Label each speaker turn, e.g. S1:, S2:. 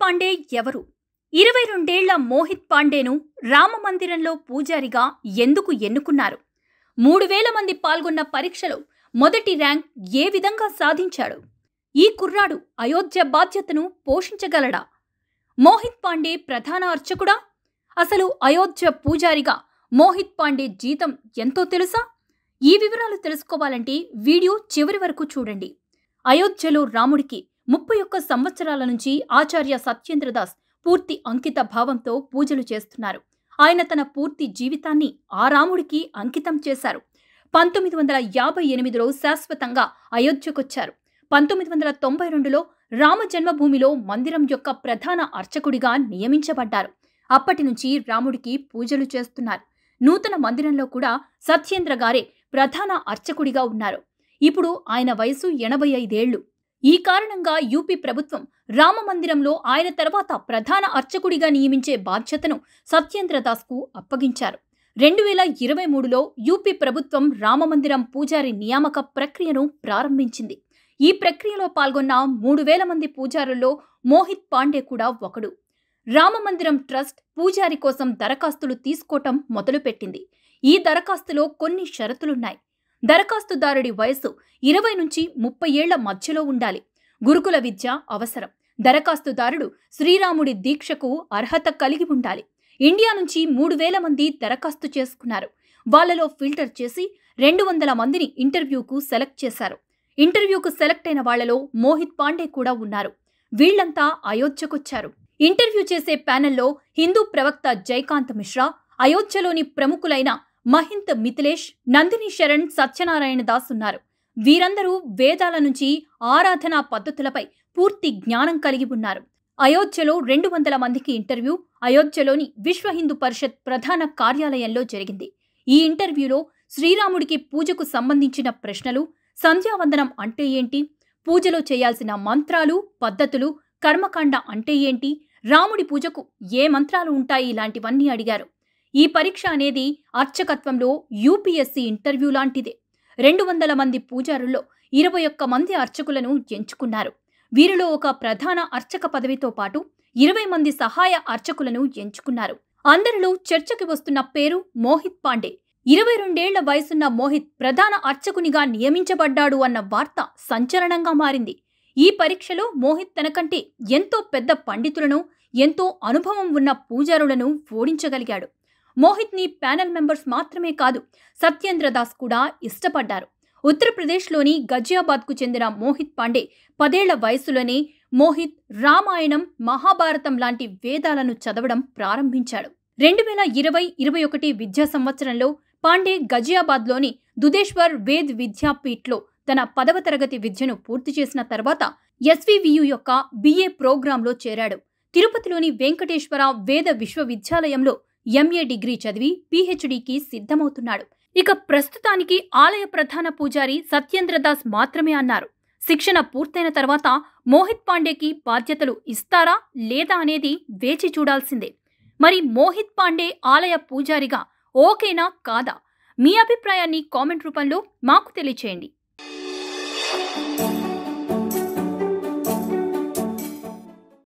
S1: పాండే ఎవరు? 22 ఏళ్ల మోహిత్ పాండేను రామమందిరంలో పూజారిగా ఎందుకు ఎన్నుకున్నారు? 3000 మంది పాల్గొన్న పరీక్షలో మొదటి ర్యాంక్ ఏ విధంగా సాధించాడు? ఈ కుర్రాడు అయోధ్య బాధ్యతను పోషించగలడా? మోహిత్ పాండే ప్రధాన అర్చకుడా? అసలు అయోధ్య పూజారిగా మోహిత్ పాండే జీతం ఎంతో తెలుసా? ఈ వివరాలు తెలుసుకోవాలంటే వీడియో చివరి వరకు చూడండి. అయోధ్యలో రాముడికి 31 సంవత్సరాల నుంచి ఆచార్య సత్యేంద్రదాస్ పూర్తి అంకిత భావంతో పూజలు చేస్తున్నారు. ఆయన తన పూర్తి జీవితాన్ని ఆ రాముడికి అంకితం చేశారు. 1958లో శాశ్వతంగా అయోధ్యకొచ్చారు. 1992లో రామ జన్మభూమిలో మందిరం యొక్క ప్రధాన అర్చకుడిగా నియమించబడ్డారు. అప్పటి నుంచి రాముడికి పూజలు చేస్తున్నారు. నూతన మందిరంలో కూడా సత్యేంద్ర గారే ప్రధాన అర్చకుడిగా ఉన్నారు. ఇప్పుడు ఆయన వయసు 85 ఏళ్లు. ఈ కారణంగా యూపీ ప్రభుత్వం రామమందిరంలో ఆయన తర్వాత ప్రధాన అర్చకుడిగా నియమించే బాధ్యతను సత్యేంద్రదాస్కు అప్పగించారు. 2023లో యూపీ ప్రభుత్వం రామమందిరం పూజారి నియామక ప్రక్రియను ప్రారంభించింది. ఈ ప్రక్రియలో పాల్గొన్న 3000 మంది పూజారుల్లో మోహిత్ పాండే కూడా ఒకడు. రామమందిరం ట్రస్ట్ పూజారి కోసం దరఖాస్తులు తీసుకోవటం మొదలుపెట్టింది. ఈ దరఖాస్తులో కొన్ని షరతులున్నాయి. దరఖాస్తుదారుడి వయసు 20 నుంచి 30 ఏళ్ల మధ్యలో ఉండాలి. గురుకుల విద్య అవసరం. దరఖాస్తుదారుడు శ్రీరాముడి దీక్షకు అర్హత కలిగి ఉండాలి. ఇండియా నుంచి 3000 మంది దరఖాస్తు చేసుకున్నారు. వాళ్లలో ఫిల్టర్ చేసి 200 మందిని ఇంటర్వ్యూకు సెలెక్ట్ చేశారు. ఇంటర్వ్యూకు సెలెక్ట్ అయిన వాళ్లలో మోహిత్ పాండే కూడా ఉన్నారు. వీళ్లంతా అయోధ్యకొచ్చారు. ఇంటర్వ్యూ చేసే ప్యానెల్లో హిందూ ప్రవక్త జైకాంత్ మిశ్రా, అయోధ్యలోని ప్రముఖులైన మహింత్ మిథిలేష్, నందిని శరణ్, సత్యనారాయణ దాస్ ఉన్నారు. వీరందరూ వేదాల నుంచి ఆరాధనా పద్ధతులపై పూర్తి జ్ఞానం కలిగి ఉన్నారు. అయోధ్యలో 200 మందికి ఇంటర్వ్యూ అయోధ్యలోని విశ్వ హిందూ పరిషత్ ప్రధాన కార్యాలయంలో జరిగింది. ఈ ఇంటర్వ్యూలో శ్రీరాముడికి పూజకు సంబంధించిన ప్రశ్నలు, సంధ్యావందనం అంటే ఏంటి, పూజలో చేయాల్సిన మంత్రాలు, పద్ధతులు, కర్మకాండ అంటే ఏంటి, రాముడి పూజకు ఏ మంత్రాలు ఉంటాయి, ఇలాంటివన్నీ అడిగారు. ఈ పరీక్ష అనేది అర్చకత్వంలో యూపీఎస్సీ ఇంటర్వ్యూ లాంటిదే. 200 మంది పూజారుల్లో 21 మంది అర్చకులను ఎంచుకున్నారు. వీరిలో ఒక ప్రధాన అర్చక పదవితో పాటు 20 మంది సహాయ అర్చకులను ఎంచుకున్నారు. అందరిలో చర్చకి వస్తున్న పేరు మోహిత్ పాండే. 22 ఏళ్ల వయసున్న మోహిత్ ప్రధాన అర్చకునిగా నియమించబడ్డాడు అన్న వార్త సంచలనంగా మారింది. ఈ పరీక్షలో మోహిత్ తనకంటే ఎంతో పెద్ద పండితులను, ఎంతో అనుభవం ఉన్న పూజారులను ఓడించగలిగాడు. మోహిత్ని ప్యానెల్ మెంబర్స్ మాత్రమే కాదు, సత్యేంద్రదాస్ కూడా ఇష్టపడ్డారు. ఉత్తరప్రదేశ్లోని గజియాబాద్కు చెందిన మోహిత్ పాండే 10 ఏళ్ల వయసులోనే మోహిత్ రామాయణం, మహాభారతం లాంటి వేదాలను చదవడం ప్రారంభించాడు. 2020-21 విద్యా సంవత్సరంలో పాండే గజియాబాద్లోని దుధేశ్వర్ వేద్ విద్యాపీఠ్లో తన 10వ తరగతి విద్యను పూర్తి చేసిన తర్వాత ఎస్వీవియు యొక్క BA ప్రోగ్రాంలో చేరాడు. తిరుపతిలోని వెంకటేశ్వర వేద విశ్వవిద్యాలయంలో MA డిగ్రీ చదివి PhDకి సిద్ధమవుతున్నాడు. ఇక ప్రస్తుతానికి ఆలయ ప్రధాన పూజారి సత్యేంద్రదాస్ మాత్రమే అన్నారు. శిక్షణ పూర్తయిన తర్వాత మోహిత్ పాండేకి బాధ్యతలు ఇస్తారా లేదా అనేది వేచి చూడాల్సిందే. మరి మోహిత్ పాండే ఆలయ పూజారిగా ఓకేనా కాదా? మీ అభిప్రాయాన్ని కామెంట్ రూపంలో మాకు తెలియచేయండి.